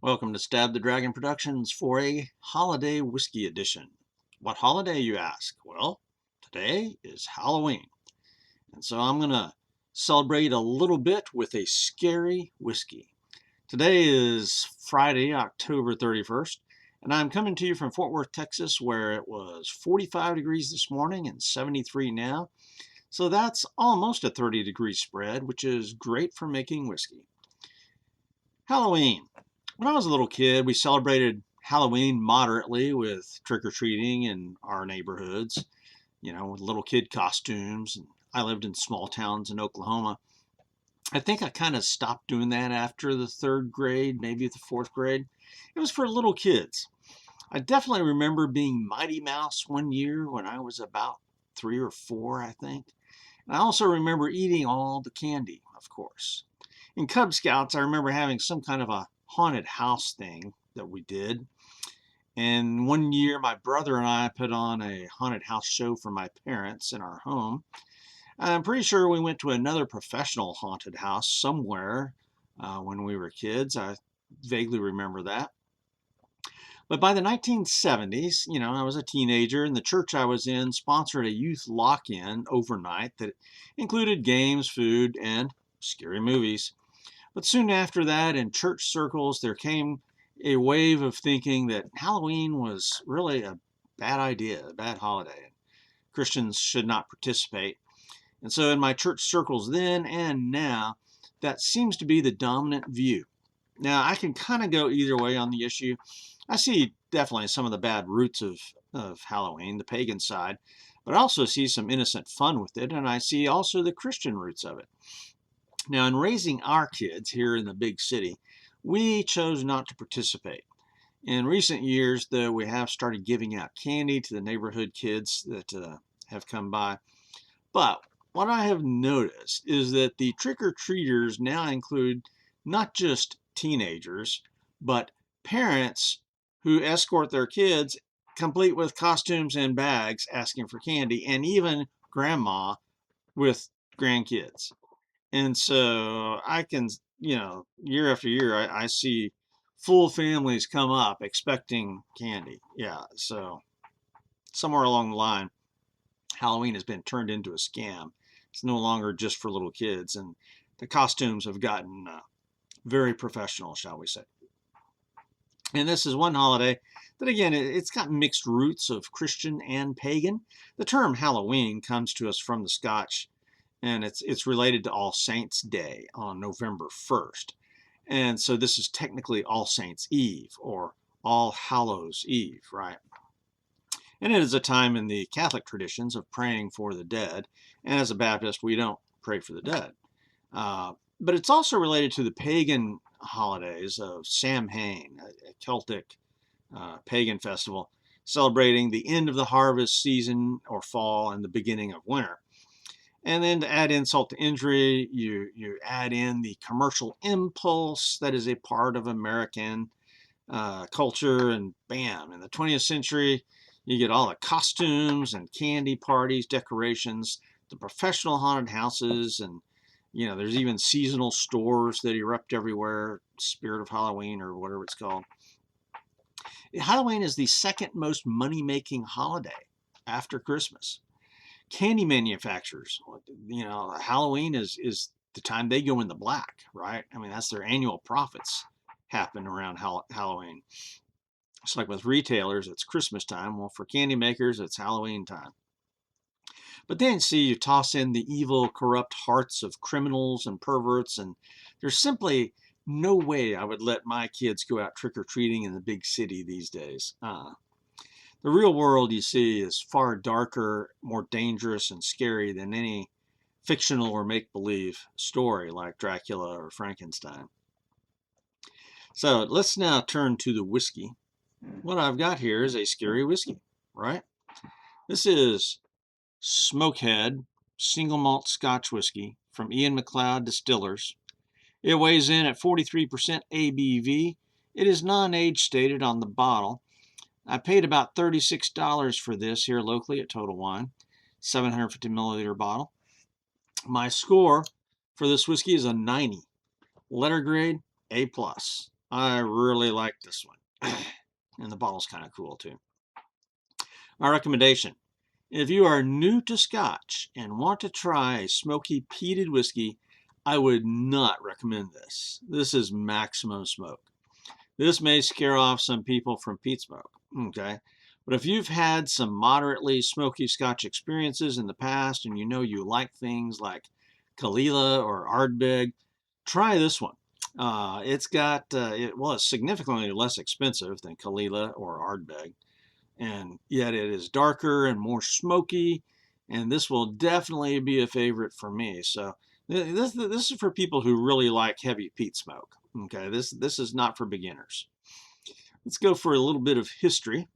Welcome to Stab the Dragon Productions for a holiday whiskey edition. What holiday, you ask? Well, today is Halloween, and so I'm going to celebrate a little bit with a scary whiskey. Today is Friday, October 31st, and I'm coming to you from Fort Worth, Texas, where it was 45 degrees this morning and 73 now. So that's almost a 30-degree spread, which is great for making whiskey. Halloween. When I was a little kid, we celebrated Halloween moderately with trick-or-treating in our neighborhoods, with little kid costumes. And I lived in small towns in Oklahoma. I think I kind of stopped doing that after the third grade, maybe the fourth grade. It was for little kids. I definitely remember being Mighty Mouse one year when I was about 3 or 4, I think. And I also remember eating all the candy, of course. In Cub Scouts, I remember having some kind of a haunted house thing that we did. And one year, my brother and I put on a haunted house show for my parents in our home. I'm pretty sure we went to another professional haunted house somewhere when we were kids. I vaguely remember that. But by the 1970s, I was a teenager, and the church I was in sponsored a youth lock-in overnight that included games, food, and scary movies. But soon after that, in church circles, there came a wave of thinking that Halloween was really a bad idea, a bad holiday. Christians should not participate. And so in my church circles then and now, that seems to be the dominant view. Now, I can kind of go either way on the issue. I see definitely some of the bad roots of Halloween, the pagan side, but I also see some innocent fun with it, and I see also the Christian roots of it. Now, in raising our kids here in the big city, we chose not to participate. In recent years, though, we have started giving out candy to the neighborhood kids that have come by. But what I have noticed is that the trick-or-treaters now include not just teenagers, but parents who escort their kids, complete with costumes and bags, asking for candy, and even grandma with grandkids. And so I can, year after year, I see full families come up expecting candy. Yeah, so somewhere along the line, Halloween has been turned into a scam. It's no longer just for little kids, and the costumes have gotten very professional, shall we say. And this is one holiday that, again, it's got mixed roots of Christian and pagan. The term Halloween comes to us from the Scotch, and it's related to All Saints' Day on November 1st. And so this is technically All Saints' Eve or All Hallows' Eve, right? And it is a time in the Catholic traditions of praying for the dead. And as a Baptist, we don't pray for the dead. But it's also related to the pagan holidays of Samhain, a Celtic pagan festival celebrating the end of the harvest season or fall and the beginning of winter. And then to add insult to injury, you add in the commercial impulse that is a part of American culture, and bam, in the 20th century, you get all the costumes and candy parties, decorations, the professional haunted houses, and there's even seasonal stores that erupt everywhere, Spirit of Halloween or whatever it's called. Halloween is the second most money-making holiday after Christmas. Candy manufacturers, Halloween is the time they go in the black, right? I mean, that's their annual profits happen around Halloween. It's like with retailers, it's Christmas time. Well, for candy makers, it's Halloween time. But then, see, you toss in the evil, corrupt hearts of criminals and perverts, and there's simply no way I would let my kids go out trick-or-treating in the big city these days. The real world, you see, is far darker, more dangerous, and scary than any fictional or make-believe story like Dracula or Frankenstein. So let's now turn to the whiskey. What I've got here is a scary whiskey, right? This is Smokehead single malt Scotch whiskey from Ian MacLeod Distillers. It weighs in at 43% ABV. It is non-age stated on the bottle. I paid about $36 for this here locally at Total Wine, 750 milliliter bottle. My score for this whiskey is a 90. Letter grade, A+. I really like this one. And the bottle's kind of cool too. My recommendation: if you are new to Scotch and want to try a smoky peated whiskey, I would not recommend this. This is maximum smoke. This may scare off some people from peat smoke, okay? But if you've had some moderately smoky Scotch experiences in the past and you know you like things like Kalila or Ardbeg, try this one. It's significantly less expensive than Kalila or Ardbeg, and yet it is darker and more smoky, and this will definitely be a favorite for me. So this is for people who really like heavy peat smoke. Okay, this is not for beginners. Let's go for a little bit of history.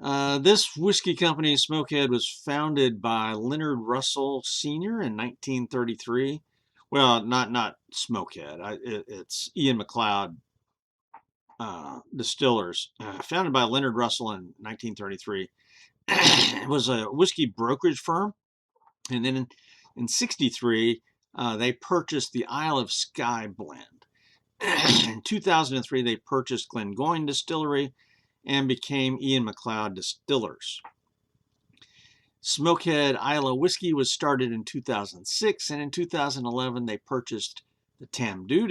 This whiskey company, Smokehead, was founded by Leonard Russell Sr. in 1933. Well, not Smokehead. It's Ian MacLeod Distillers, founded by Leonard Russell in 1933. It was a whiskey brokerage firm, and then in 63, they purchased the Isle of Skye blend. In 2003, they purchased Glengoyne Distillery and became Ian MacLeod Distillers. Smokehead Islay whiskey was started in 2006, and in 2011 they purchased the Tamdhu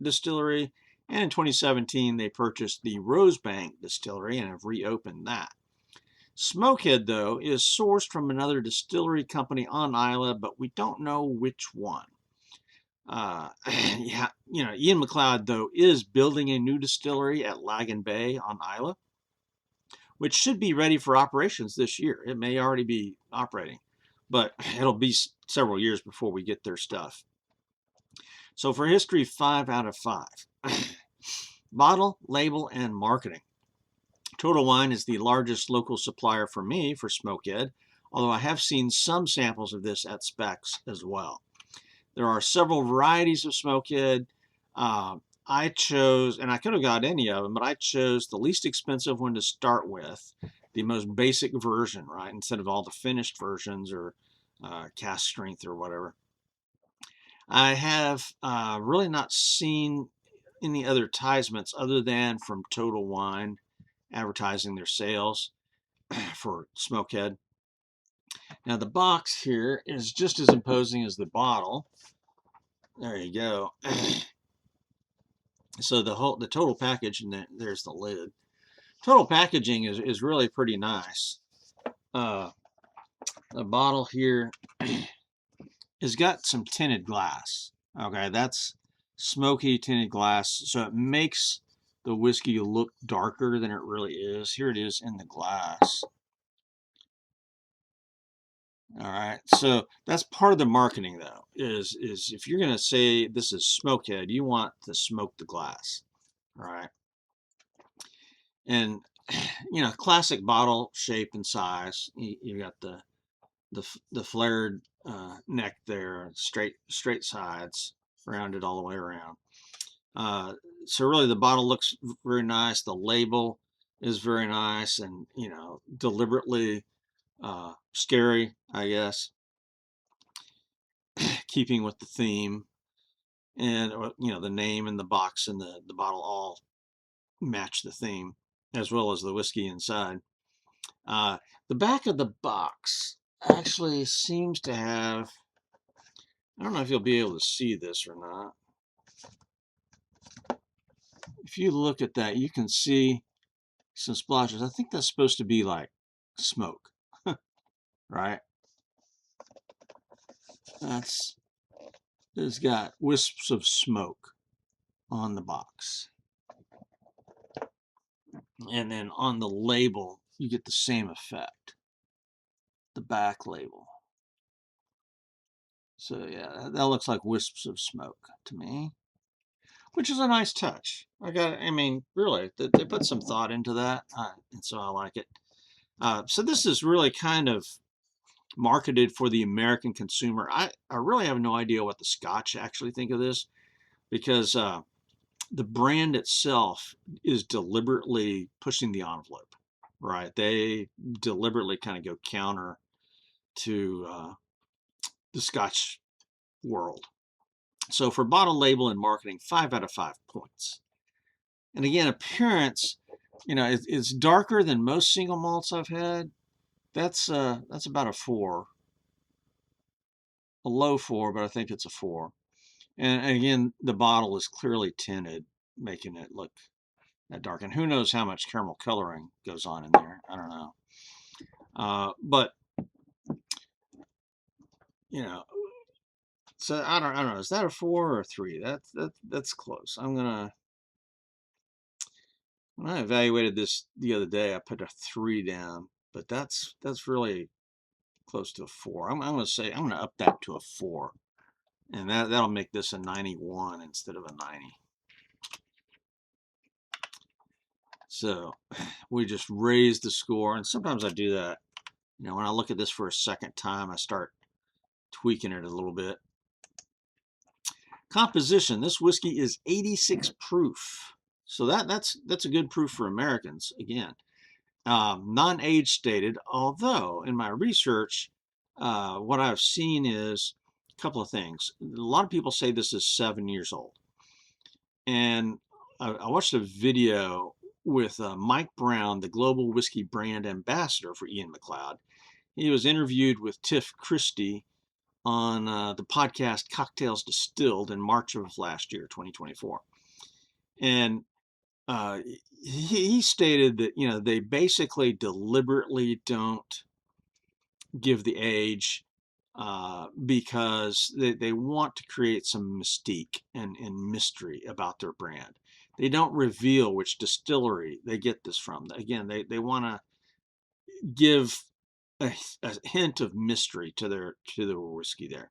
Distillery, and in 2017 they purchased the Rosebank Distillery and have reopened that. Smokehead, though, is sourced from another distillery company on Islay, but we don't know which one. Yeah, Ian MacLeod, though, is building a new distillery at Lagan Bay on Islay, which should be ready for operations this year. It may already be operating, but it'll be several years before we get their stuff. So for history, 5 out of 5. Bottle, label, and marketing. Total Wine is the largest local supplier for me for Smokehead, although I have seen some samples of this at Specs as well. There are several varieties of Smokehead. I chose, and I could have got any of them, but I chose the least expensive one to start with, the most basic version, right? Instead of all the finished versions or cast strength or whatever. I have really not seen any other advertisements other than from Total Wine advertising their sales for Smokehead. Now the box here is just as imposing as the bottle. There you go. So the total package, and there's the lid. Total packaging is really pretty nice. The bottle here has got some tinted glass. Okay, that's smoky tinted glass, so it makes the whiskey look darker than it really is. Here it is in the glass. All right, so that's part of the marketing, though, is if you're going to say this is Smokehead, you want to smoke the glass, all right? And classic bottle shape and size. You got the flared neck there, straight sides, rounded all the way around. So really, the bottle looks very nice. The label is very nice, and deliberately scary, I guess, keeping with the theme. And the name and the box and the bottle all match the theme, as well as the whiskey inside. The back of the box actually seems to have, I don't know if you'll be able to see this or not. If you look at that, you can see some splotches. I think that's supposed to be like smoke, right? It's got wisps of smoke on the box. And then on the label, you get the same effect. The back label. So yeah, that looks like wisps of smoke to me, which is a nice touch. Really, they put some thought into that, and so I like it. So this is really kind of marketed for the American consumer. I really have no idea what the Scotch actually think of this, because the brand itself is deliberately pushing the envelope, right? They deliberately kind of go counter to the Scotch world. So for bottle label and marketing, 5 out of 5 points. And again, appearance, it's darker than most single malts I've had. That's about a 4, a low 4, but I think it's a 4. And again, the bottle is clearly tinted, making it look that dark. And who knows how much caramel coloring goes on in there? I don't know. But you know, so I don't know. Is that a 4 or a 3? That's close. When I evaluated this the other day, I put a 3 down, but that's really close to a 4. I'm going to say I'm going to up that to a 4, and that'll make this a 91 instead of a 90. So we just raised the score, and sometimes I do that. When I look at this for a second time, I start tweaking it a little bit. Composition: this whiskey is 86 proof, so that's a good proof for Americans. Again, non-age stated. Although in my research, what I've seen is a couple of things. A lot of people say this is 7 years old, and I watched a video with Mike Brown, the global whiskey brand ambassador for Ian McLeod. He was interviewed with Tiff Christie on the podcast Cocktails Distilled in March of last year, 2024. And he stated that, they basically deliberately don't give the age because they want to create some mystique and mystery about their brand. They don't reveal which distillery they get this from. Again, they want to give a hint of mystery to their whiskey there.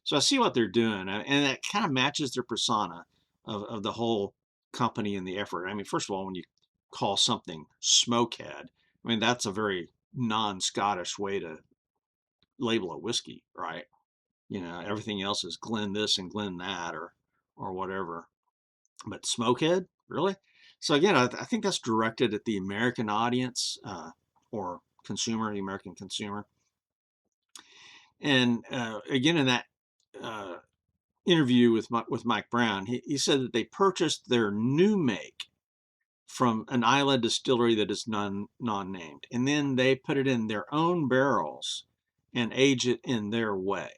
So I see what they're doing, and that kind of matches their persona of the whole company and the effort. I mean, first of all, when you call something Smokehead, I mean, that's a very non-Scottish way to label a whiskey, right? Everything else is Glen this and Glen that or whatever. But Smokehead, really? So again, I think that's directed at the American audience or consumer, the American consumer. And again, in that interview with Mike Brown, he said that they purchased their new make from an Islay distillery that is non-named, and then they put it in their own barrels and age it in their way.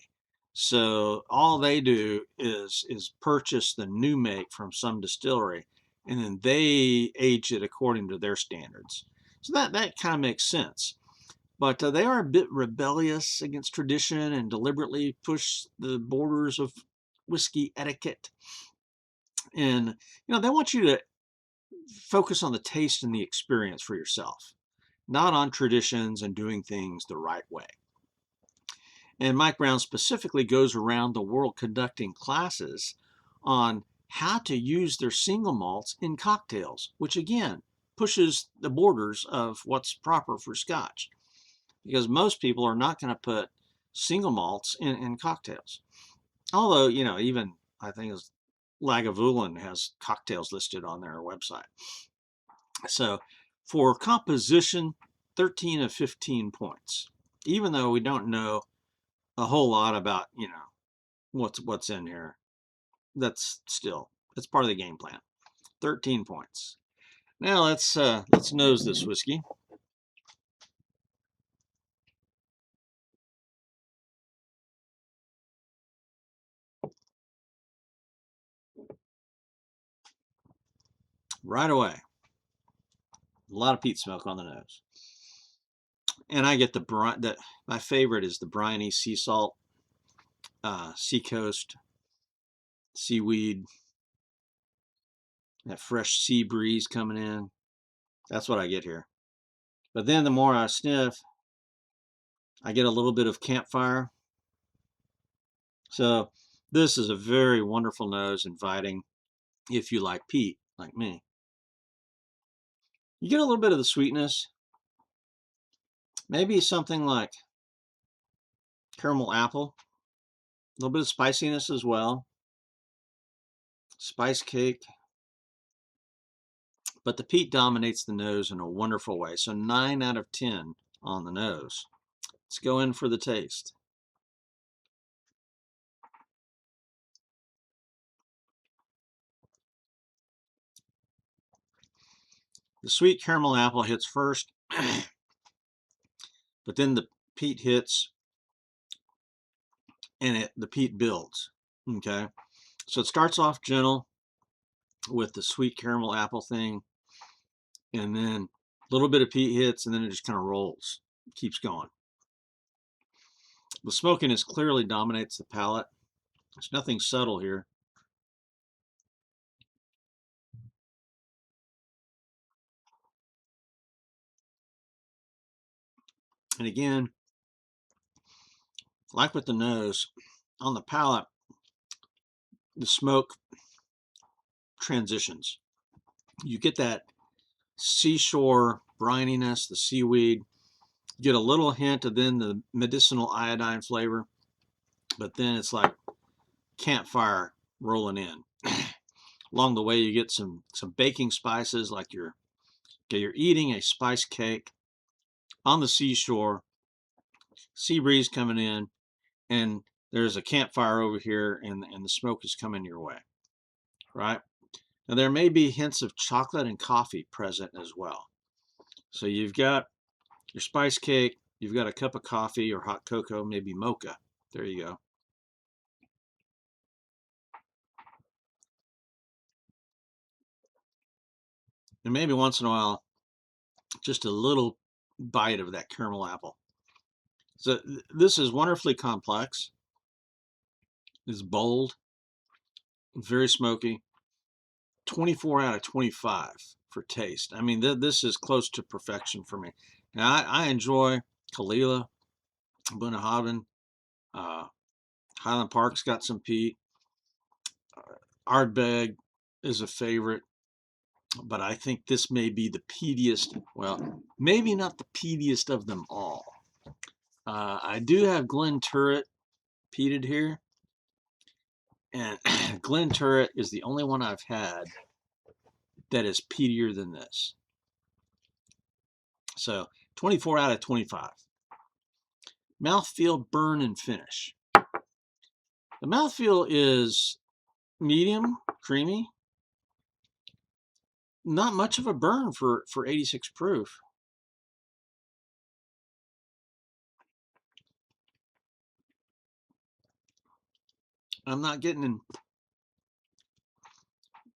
So all they do is purchase the new make from some distillery, and then they age it according to their standards. So that kind of makes sense. But they are a bit rebellious against tradition and deliberately push the borders of whiskey etiquette. And, they want you to focus on the taste and the experience for yourself, not on traditions and doing things the right way. And Mike Brown specifically goes around the world conducting classes on how to use their single malts in cocktails, which again pushes the borders of what's proper for Scotch. Because most people are not going to put single malts in cocktails. Although, even I think Lagavulin has cocktails listed on their website. So for composition, 13 of 15 points. Even though we don't know a whole lot about, what's in here, that's part of the game plan. 13 points. Now let's nose this whiskey. Right away. A lot of peat smoke on the nose. And I get my favorite is the briny sea salt, seacoast, seaweed, that fresh sea breeze coming in. That's what I get here. But then the more I sniff, I get a little bit of campfire. So this is a very wonderful nose, inviting if you like peat, like me. You get a little bit of the sweetness, maybe something like caramel apple, a little bit of spiciness as well, spice cake. But the peat dominates the nose in a wonderful way. So 9 out of 10 on the nose. Let's go in for the taste. The sweet caramel apple hits first, but then the peat hits, and the peat builds. Okay, so it starts off gentle with the sweet caramel apple thing, and then a little bit of peat hits, and then it just kind of rolls, keeps going. The smokiness clearly dominates the palate. There's nothing subtle here. And again, like with the nose, on the palate, the smoke transitions. You get that seashore brininess, the seaweed. You get a little hint of then the medicinal iodine flavor, but then it's like campfire rolling in. Along the way, you get some baking spices, like you're eating a spice cake on the seashore, sea breeze coming in, and there's a campfire over here, and the smoke is coming your way, right? Now, there may be hints of chocolate and coffee present as well. So you've got your spice cake, you've got a cup of coffee or hot cocoa, maybe mocha. There you go. And maybe once in a while, just a little bite of that caramel apple. So this is wonderfully complex. It's bold, very smoky. 24 out of 25 for taste. I mean, this is close to perfection for me. Now, I enjoy Kalila, Bunnahabhain, uh, Highland Park's got some peat. Ardbeg is a favorite, but I think this may be the peatiest. Well, maybe not the peatiest of them all. I do have Glen Turret peated here, and Glen Turret is the only one I've had that is peatier than this. So 24 out of 25. Mouthfeel, burn, and finish. The mouthfeel is medium, creamy. Not much of a burn for 86 proof. I'm not getting in.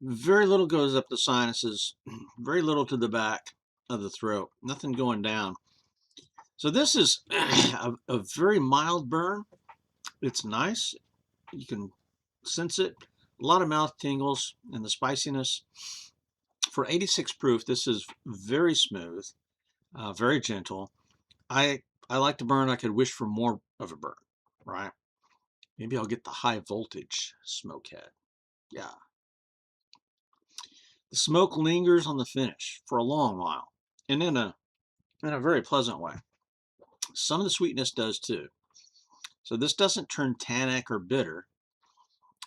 Very little goes up the sinuses, very little to the back of the throat, nothing going down. So this is a very mild burn. It's nice. You can sense it. A lot of mouth tingles and the spiciness. For 86 proof, this is very smooth, very gentle. I like the burn. I could wish for more of a burn, right? Maybe I'll get the high voltage Smokehead. Yeah. The smoke lingers on the finish for a long while, and in a very pleasant way. Some of the sweetness does too. So this doesn't turn tannic or bitter.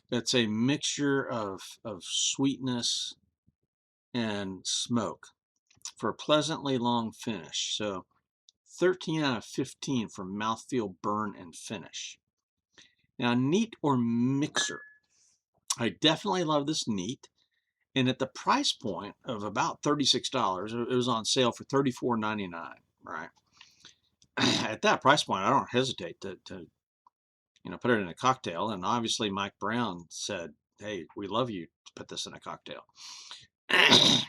It's a mixture of sweetness and smoke for a pleasantly long finish. So 13 out of 15 for mouthfeel, burn, and finish. Now, neat or mixer. I definitely love this neat. And at the price point of about $36, it was on sale for $34.99, right? At that price point, I don't hesitate to put it in a cocktail. And obviously, Mike Brown said, "Hey, we love you to put this in a cocktail."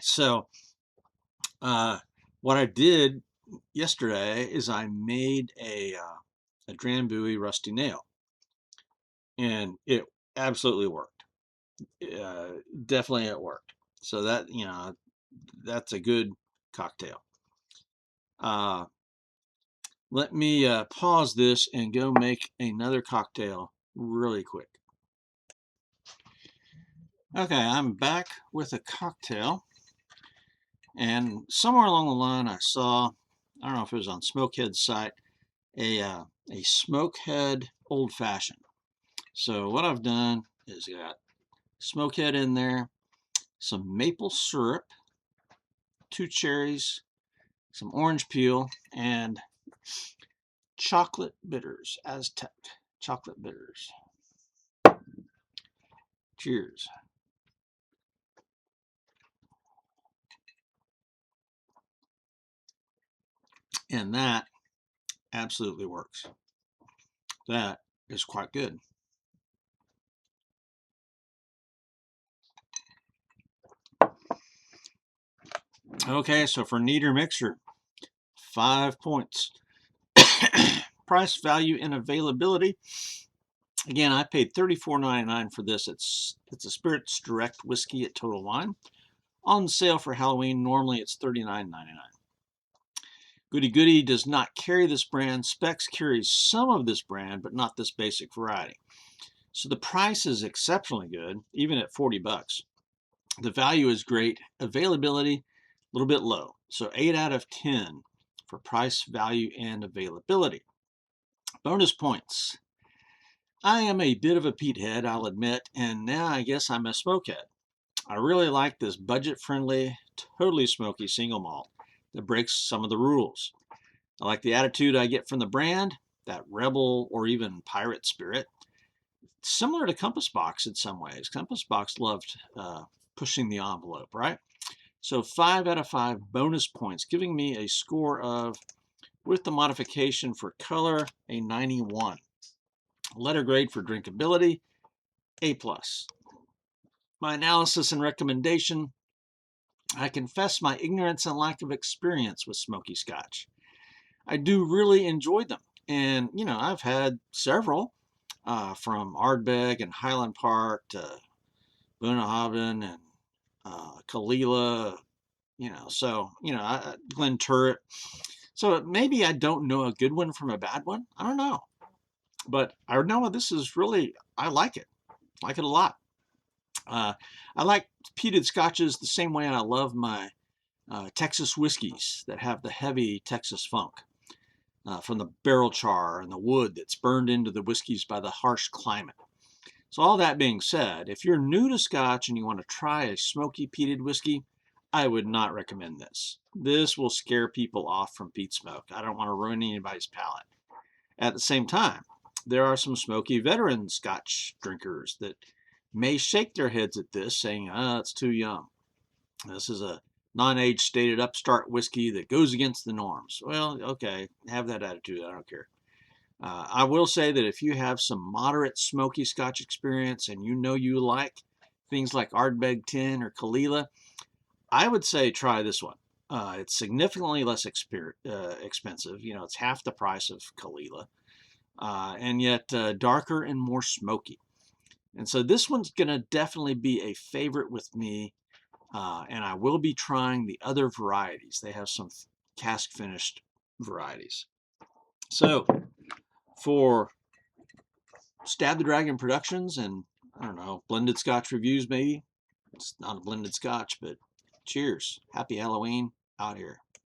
So, what I did yesterday is I made a Drambuie rusty nail, and it absolutely worked. Definitely, it worked. So that's a good cocktail. Let me pause this and go make another cocktail really quick. Okay, I'm back with a cocktail, and somewhere along the line I saw, I don't know if it was on Smokehead's site, a Smokehead Old Fashioned. So what I've done is got Smokehead in there, some maple syrup, 2 cherries, some orange peel, and chocolate bitters, Aztec chocolate bitters. Cheers. And that absolutely works. That is quite good. Okay, so for kneader mixer, 5 points. Price, value, and availability. Again, I paid $34.99 for this. It's a Spirits Direct whiskey at Total Wine. On sale for Halloween, normally it's $39.99. Goody Goody does not carry this brand. Specs carries some of this brand, but not this basic variety. So the price is exceptionally good, even at 40 bucks. The value is great. Availability, a little bit low. So 8 out of 10 for price, value, and availability. Bonus points. I am a bit of a Peated, I'll admit, and now I guess I'm a Smokehead. I really like this budget-friendly, totally smoky single malt that breaks some of the rules. I like the attitude I get from the brand, that rebel or even pirate spirit. Similar to Compass Box in some ways. Compass Box loved pushing the envelope, right? So 5 out of 5 bonus points, giving me a score of, with the modification for color, a 91. Letter grade for drinkability, A+. My analysis and recommendation, I confess my ignorance and lack of experience with smoky Scotch. I do really enjoy them. And, you know, I've had several from Ardbeg and Highland Park to Bunnahabhain and Kalila, you know, so, you know, Glen Turret. So maybe I don't know a good one from a bad one. I don't know. But I know this is really, I like it. I like it a lot. I like peated scotches the same way I love my Texas whiskeys that have the heavy Texas funk from the barrel char and the wood that's burned into the whiskeys by the harsh climate. So all that being said, if you're new to Scotch and you want to try a smoky peated whiskey, I would not recommend this. This will scare people off from peat smoke. I don't want to ruin anybody's palate. At the same time, there are some smoky veteran Scotch drinkers that may shake their heads at this, saying, it's too young. This is a non-age stated upstart whiskey that goes against the norms. Well, okay, have that attitude. I don't care. I will say that if you have some moderate smoky Scotch experience and you know you like things like Ardbeg 10 or Kalila, I would say try this one. It's significantly less expensive. You know, it's half the price of Kalila, and yet darker and more smoky. And so this one's going to definitely be a favorite with me, and I will be trying the other varieties. They have some cask finished varieties. So for StabtheDragon Productions and, I don't know, blended Scotch reviews maybe. It's not a blended Scotch, but cheers. Happy Halloween out here.